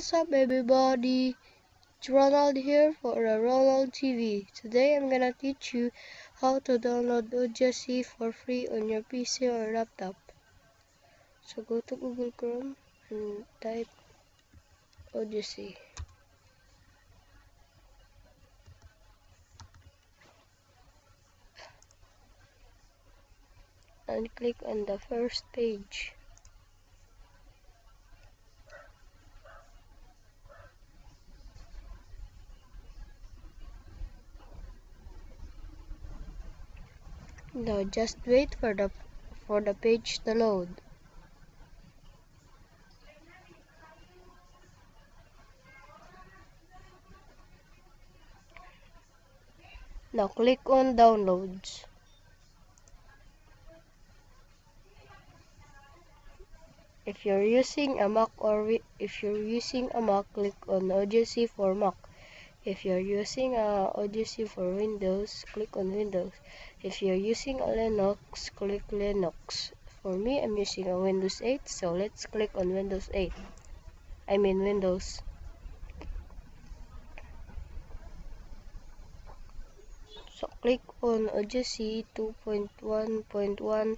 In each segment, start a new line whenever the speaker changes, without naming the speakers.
What's up, everybody? It's Ronald here for the Ronald TV. Today I'm gonna teach you how to download Odyssey for free on your PC or laptop. So go to Google Chrome and type Odyssey. And click on the first page. Now just wait for the page to load. Now click on downloads. If you're using a Mac, click on Odyssey for Mac. If you're using Odyssey for Windows, click on Windows. If you're using a Linux, click Linux. For me, I'm using a Windows 8, so let's click on Windows 8. Windows. So click on Odyssey 2.1.1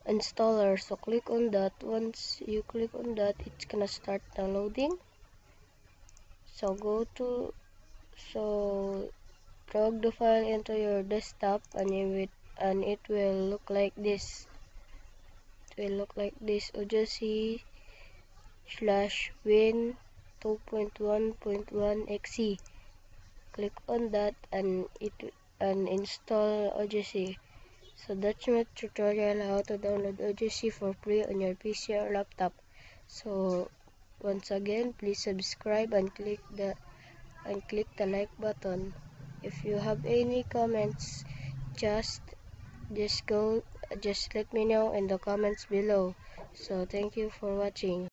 installer. So click on that. Once you click on that, it's gonna start downloading. So drag the file into your desktop and it will look like this. It will look like this: Odyssey/win 2.1.1exe. Click on that and install Odyssey. So that's my tutorial how to download Odyssey for free on your PC or laptop. So once again, please subscribe and click the like button. If you have any comments, just let me know in the comments below. So thank you for watching.